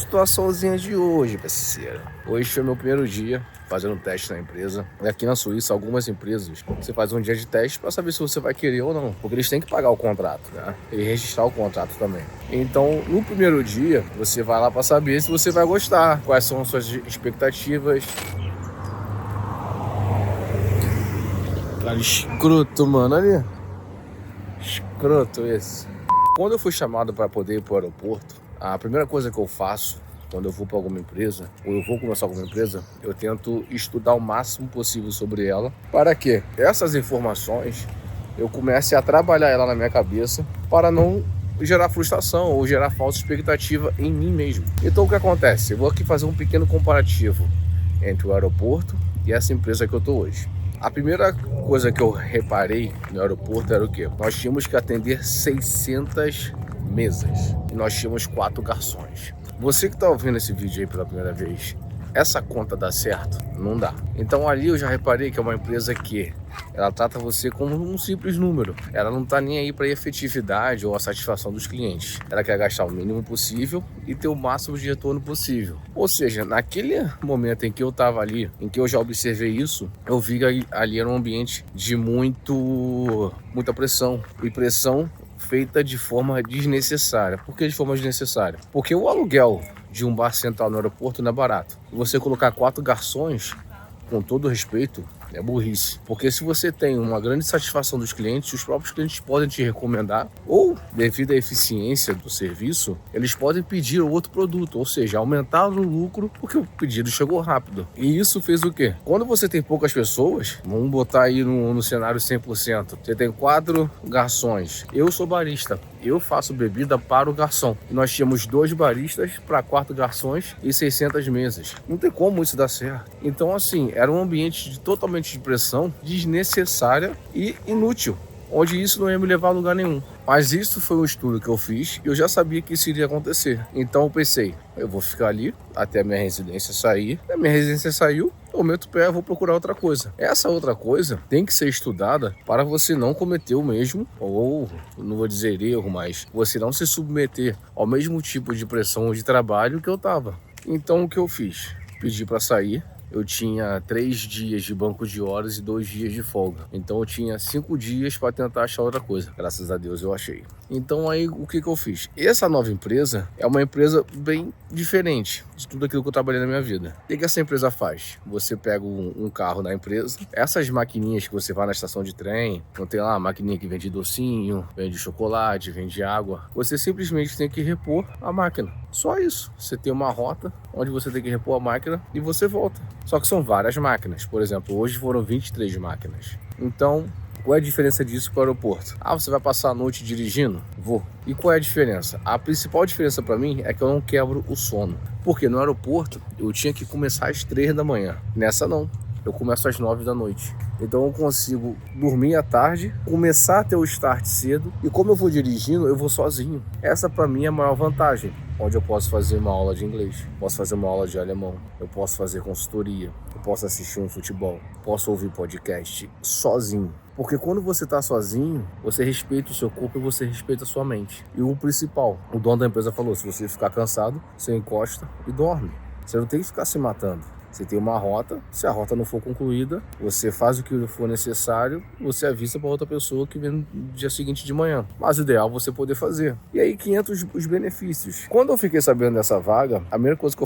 situaçãozinha de hoje, parceiro. Hoje foi meu primeiro dia fazendo teste na empresa. Aqui na Suíça, algumas empresas, você faz um dia de teste para saber se você vai querer ou não. Porque eles têm que pagar o contrato, né? E registrar o contrato também. Então, no primeiro dia, você vai lá para saber se você vai gostar, quais são as suas expectativas. Cara, escroto, mano, ali. Escroto esse. Quando eu fui chamado para poder ir para o aeroporto, a primeira coisa que eu faço quando eu vou para alguma empresa, ou eu vou começar alguma empresa, eu tento estudar o máximo possível sobre ela, para que essas informações eu comece a trabalhar ela na minha cabeça, para não gerar frustração ou gerar falsa expectativa em mim mesmo. Então o que acontece? Eu vou aqui fazer um pequeno comparativo entre o aeroporto e essa empresa que eu estou hoje. A primeira coisa que eu reparei no aeroporto era o quê? Nós tínhamos que atender 600 mesas e nós tínhamos 4 garçons. Você que está ouvindo esse vídeo aí pela primeira vez, essa conta dá certo? Não dá. Então ali eu já reparei que é uma empresa que ela trata você como um simples número. Ela não tá nem aí para a efetividade ou a satisfação dos clientes. Ela quer gastar o mínimo possível e ter o máximo de retorno possível. Ou seja, naquele momento em que eu tava ali, em que eu já observei isso, eu vi que ali era um ambiente de muita pressão. E pressão feita de forma desnecessária. Por que de forma desnecessária? Porque o aluguel de um bar central no aeroporto não é barato. Você colocar 4 garçons, com todo respeito, é burrice. Porque se você tem uma grande satisfação dos clientes, os próprios clientes podem te recomendar, ou devido à eficiência do serviço, eles podem pedir outro produto, ou seja, aumentar o lucro porque o pedido chegou rápido. E isso fez o quê? Quando você tem poucas pessoas, vamos botar aí no cenário 100%, você tem 4 garçons, eu sou barista, eu faço bebida para o garçom. E nós tínhamos 2 baristas para 4 garçons e 600 mesas. Não tem como isso dar certo. Então, assim, era um ambiente totalmente de pressão desnecessária e inútil, onde isso não ia me levar a lugar nenhum. Mas isso foi um estudo que eu fiz e eu já sabia que isso iria acontecer. Então eu pensei, eu vou ficar ali até a minha residência sair. A minha residência saiu, eu meto o pé, eu vou procurar outra coisa. Essa outra coisa tem que ser estudada para você não cometer o mesmo, ou não vou dizer erro, mas você não se submeter ao mesmo tipo de pressão de trabalho que eu tava. Então o que eu fiz? Pedi para sair. Eu tinha 3 dias de banco de horas e 2 dias de folga. Então eu tinha 5 dias para tentar achar outra coisa. Graças a Deus eu achei. Então aí o que eu fiz? Essa nova empresa é uma empresa bem diferente de tudo aquilo que eu trabalhei na minha vida. O que essa empresa faz? Você pega um carro na empresa, essas maquininhas que você vai na estação de trem, não tem lá a maquininha que vende docinho, vende chocolate, vende água. Você simplesmente tem que repor a máquina. Só isso. Você tem uma rota onde você tem que repor a máquina e você volta. Só que são várias máquinas. Por exemplo, hoje foram 23 máquinas. Então, qual é a diferença disso para o aeroporto? Ah, você vai passar a noite dirigindo? Vou. E qual é a diferença? A principal diferença para mim é que eu não quebro o sono. Porque no aeroporto eu tinha que começar às 3 da manhã. Nessa não. Eu começo às 9 da noite. Então eu consigo dormir à tarde, começar a ter o start cedo. E como eu vou dirigindo, eu vou sozinho. Essa para mim é a maior vantagem. Onde eu posso fazer uma aula de inglês, posso fazer uma aula de alemão, eu posso fazer consultoria, eu posso assistir um futebol, posso ouvir podcast sozinho. Porque quando você está sozinho, você respeita o seu corpo e você respeita a sua mente. E o principal, o dono da empresa falou, se você ficar cansado, você encosta e dorme. Você não tem que ficar se matando. Você tem uma rota, se a rota não for concluída, você faz o que for necessário, você avisa para outra pessoa que vem no dia seguinte de manhã. Mas o ideal é você poder fazer. E aí que entram os benefícios. Quando eu fiquei sabendo dessa vaga, a primeira coisa que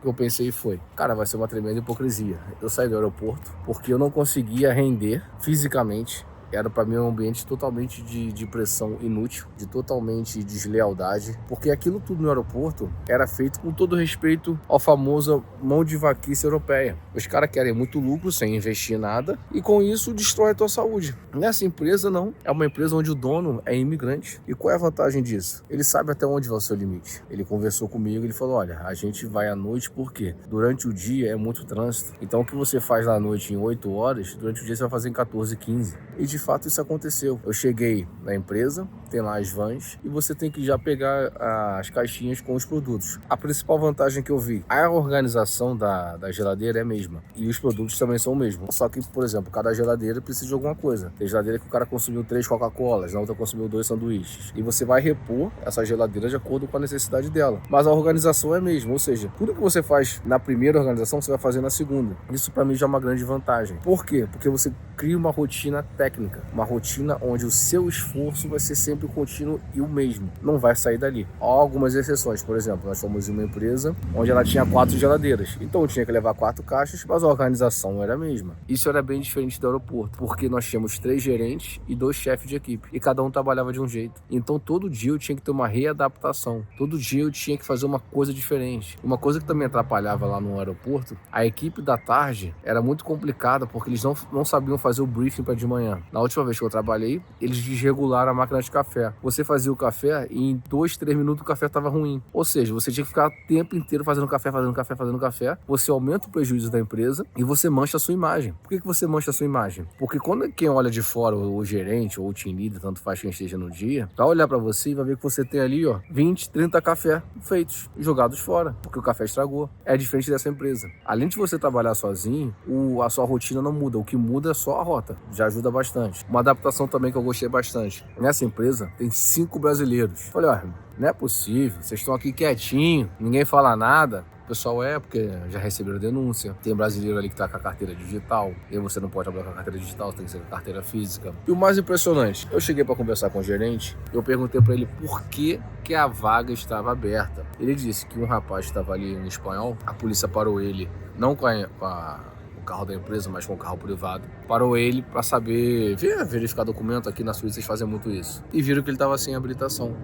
eu pensei foi, cara, vai ser uma tremenda hipocrisia. Eu saí do aeroporto porque eu não conseguia render fisicamente. Era para mim um ambiente totalmente de pressão inútil, de totalmente deslealdade, porque aquilo tudo no aeroporto era feito com todo respeito ao famoso mão de vaquice europeia. Os caras querem muito lucro sem investir nada e com isso destrói a tua saúde. Nessa empresa não, é uma empresa onde o dono é imigrante. E qual é a vantagem disso? Ele sabe até onde vai o seu limite. Ele conversou comigo, ele falou, olha, a gente vai à noite porque durante o dia é muito trânsito. Então o que você faz na noite em 8 horas, durante o dia você vai fazer em 14, 15. E de fato isso aconteceu. Eu cheguei na empresa, tem lá as vans e você tem que já pegar as caixinhas com os produtos. A principal vantagem que eu vi, a organização da geladeira é a mesma e os produtos também são o mesmo. Só que, por exemplo, cada geladeira precisa de alguma coisa. Tem geladeira que o cara consumiu 3 Coca-Colas, na outra consumiu 2 sanduíches. E você vai repor essa geladeira de acordo com a necessidade dela. Mas a organização é a mesma, ou seja, tudo que você faz na primeira organização, você vai fazer na segunda. Isso para mim já é uma grande vantagem. Por quê? Porque você cria uma rotina técnica, uma rotina onde o seu esforço vai ser sempre contínuo e o mesmo, não vai sair dali. Há algumas exceções, por exemplo, nós fomos em uma empresa onde ela tinha 4 geladeiras, então eu tinha que levar 4 caixas, mas a organização era a mesma. Isso era bem diferente do aeroporto, porque nós tínhamos 3 gerentes e 2 chefes de equipe, e cada um trabalhava de um jeito. Então todo dia eu tinha que ter uma readaptação, todo dia eu tinha que fazer uma coisa diferente. Uma coisa que também atrapalhava lá no aeroporto, a equipe da tarde era muito complicada, porque eles não sabiam fazer o briefing para de manhã. Na última vez que eu trabalhei, eles desregularam a máquina de café. Você fazia o café e em 2, 3 minutos o café estava ruim. Ou seja, você tinha que ficar o tempo inteiro fazendo café. Você aumenta o prejuízo da empresa e você mancha a sua imagem. Por que você mancha a sua imagem? Porque quando quem olha de fora, o gerente ou o team leader, tanto faz quem esteja no dia, vai olhar para você e vai ver que você tem ali, 20, 30 café feitos, jogados fora, porque o café estragou. É diferente dessa empresa. Além de você trabalhar sozinho, a sua rotina não muda. O que muda é só a rota. Já ajuda bastante. Uma adaptação também que eu gostei bastante. Nessa empresa, tem 5 brasileiros. Falei, não é possível. Vocês estão aqui quietinho, ninguém fala nada. O pessoal porque já receberam denúncia. Tem brasileiro ali que tá com a carteira digital. E você não pode trabalhar com a carteira digital, você tem que ser com a carteira física. E o mais impressionante, eu cheguei para conversar com o gerente, eu perguntei para ele por que a vaga estava aberta. Ele disse que um rapaz estava ali em espanhol, a polícia parou ele, não com o carro da empresa, mas com o carro privado. Parou ele para saber, verificar documento. Aqui na Suíça eles fazem muito isso. E viram que ele estava sem habilitação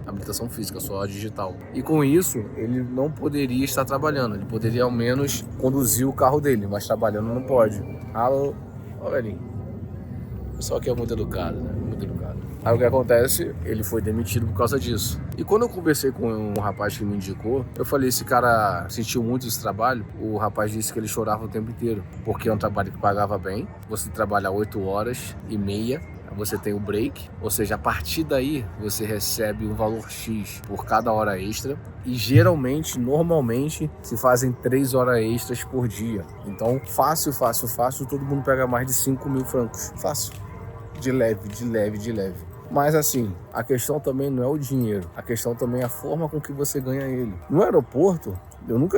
física, só digital. E com isso, ele não poderia estar trabalhando. Ele poderia ao menos conduzir o carro dele, mas trabalhando não pode. Alô, velhinho. O pessoal aqui é muito educado, né? Muito educado. Aí o que acontece? Ele foi demitido por causa disso. E quando eu conversei com um rapaz que me indicou, eu falei, esse cara sentiu muito esse trabalho. O rapaz disse que ele chorava o tempo inteiro, porque é um trabalho que pagava bem. Você trabalha 8h30, você tem o break, ou seja, a partir daí você recebe um valor X por cada hora extra. E geralmente, normalmente, se fazem 3 horas extras por dia. Então, fácil, todo mundo pega mais de 5 mil francos. Fácil. De leve. Mas assim, a questão também não é o dinheiro, a questão também é a forma com que você ganha ele. No aeroporto, eu nunca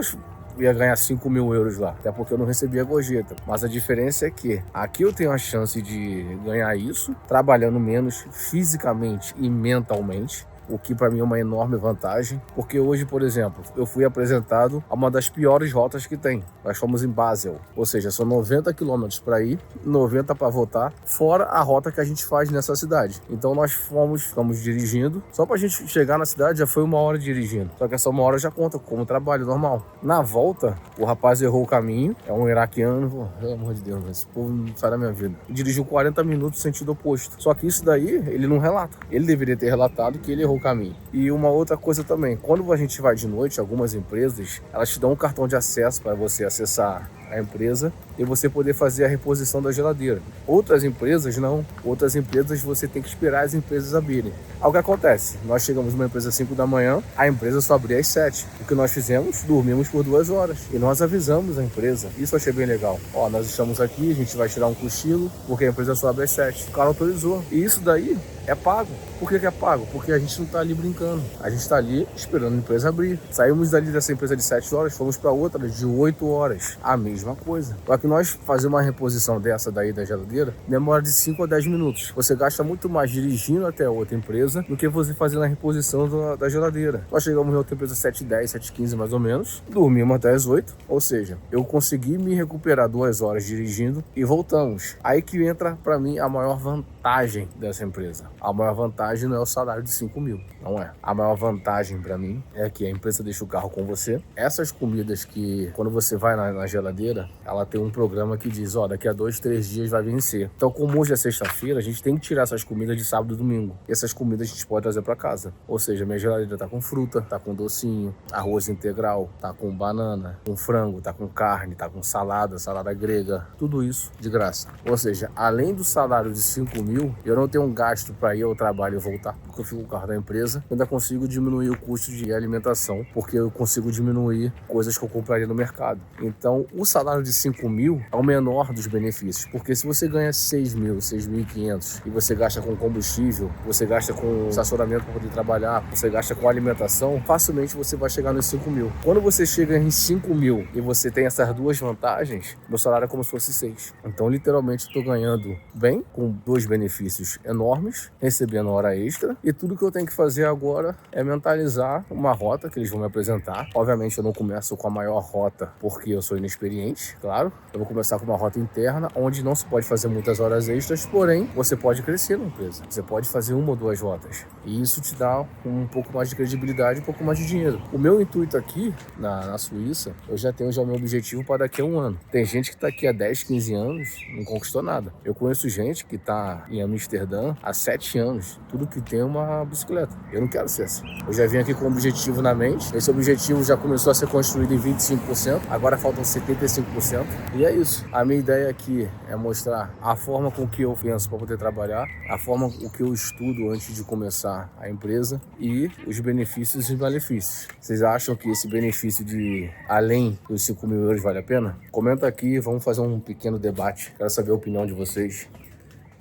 ia ganhar 5 mil euros lá, até porque eu não recebia gorjeta. Mas a diferença é que aqui eu tenho a chance de ganhar isso, trabalhando menos fisicamente e mentalmente, o que para mim é uma enorme vantagem, porque hoje, por exemplo, eu fui apresentado a uma das piores rotas que tem. Nós fomos em Basel, ou seja, são 90 quilômetros para ir, 90 para voltar, fora a rota que a gente faz nessa cidade. Então nós ficamos dirigindo, só pra gente chegar na cidade já foi 1 hora dirigindo, só que essa 1 hora já conta como trabalho normal. Na volta, o rapaz errou o caminho, é um iraquiano, pelo amor de Deus, esse povo não sai da minha vida. E dirigiu 40 minutos no sentido oposto. Só que isso daí, ele não relata. Ele deveria ter relatado que ele errou o caminho. E uma outra coisa também, quando a gente vai de noite, algumas empresas, elas te dão um cartão de acesso para você acessar a empresa e você poder fazer a reposição da geladeira. Outras empresas não. Outras empresas você tem que esperar as empresas abrirem. Aí o que acontece? Nós chegamos numa empresa às 5 da manhã, a empresa só abria às 7. O que nós fizemos? Dormimos por 2 horas. E nós avisamos a empresa. Isso eu achei bem legal. Nós estamos aqui, a gente vai tirar um cochilo, porque a empresa só abre às 7. O cara autorizou. E isso daí é pago. Por que é pago? Porque a gente não tá ali brincando. A gente tá ali esperando a empresa abrir. Saímos dali dessa empresa de 7 horas, fomos para outra de 8 horas. A mesma coisa. Só que nós fazer uma reposição dessa daí da geladeira demora de 5 a 10 minutos. Você gasta muito mais dirigindo até a outra empresa do que você fazendo a reposição da geladeira. Nós chegamos na outra empresa 7h10, 7h15 mais ou menos. Dormimos até as 8. Ou seja, eu consegui me recuperar 2 horas dirigindo e voltamos. Aí que entra para mim a maior vantagem dessa empresa. A maior vantagem não é o salário de 5 mil. mil. Não é. A maior vantagem para mim é que a empresa deixa o carro com você. Essas comidas que, quando você vai na geladeira, ela tem um programa que diz, ó, daqui a 2, 3 dias vai vencer. Então, como hoje é sexta-feira, a gente tem que tirar essas comidas de sábado e domingo. E essas comidas a gente pode trazer para casa. Ou seja, minha geladeira tá com fruta, tá com docinho, arroz integral, tá com banana, com frango, tá com carne, tá com salada grega, tudo isso de graça. Ou seja, além do salário de 5 mil, eu não tenho um gasto para ir ao trabalho e voltar, porque eu fico com o carro da empresa, eu ainda consigo diminuir o custo de alimentação, porque eu consigo diminuir coisas que eu compraria no mercado. Então, o salário de 5 mil é o menor dos benefícios, porque se você ganha 6 mil, 6.500 e você gasta com combustível, você gasta com estacionamento para poder trabalhar, você gasta com alimentação, facilmente você vai chegar nos 5 mil. Quando você chega em 5 mil e você tem essas duas vantagens, meu salário é como se fosse 6. Então, literalmente, eu estou ganhando bem, com 2 benefícios enormes, recebendo hora extra, e tudo que eu tenho que fazer agora é mentalizar uma rota que eles vão me apresentar. Obviamente, eu não começo com a maior rota, porque eu sou inexperiente, claro. Eu vou começar com uma rota interna, onde não se pode fazer muitas horas extras, porém, você pode crescer na empresa. Você pode fazer 1 ou 2 rotas. E isso te dá um pouco mais de credibilidade, um pouco mais de dinheiro. O meu intuito aqui, na Suíça, eu já tenho o meu objetivo para daqui a 1 ano. Tem gente que está aqui há 10, 15 anos, não conquistou nada. Eu conheço gente que está em Amsterdã há 7 anos, tudo que tem é uma bicicleta. Eu não quero ser assim. Eu já vim aqui com um objetivo na mente, esse objetivo já começou a ser construído em 25%, agora faltam 75%. E é isso. A minha ideia aqui é mostrar a forma com que eu penso para poder trabalhar, a forma com que eu estudo antes de começar a empresa e os benefícios e malefícios. Vocês acham que esse benefício de além dos 5 mil euros vale a pena? Comenta aqui, vamos fazer um pequeno debate. Quero saber a opinião de vocês.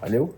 Valeu?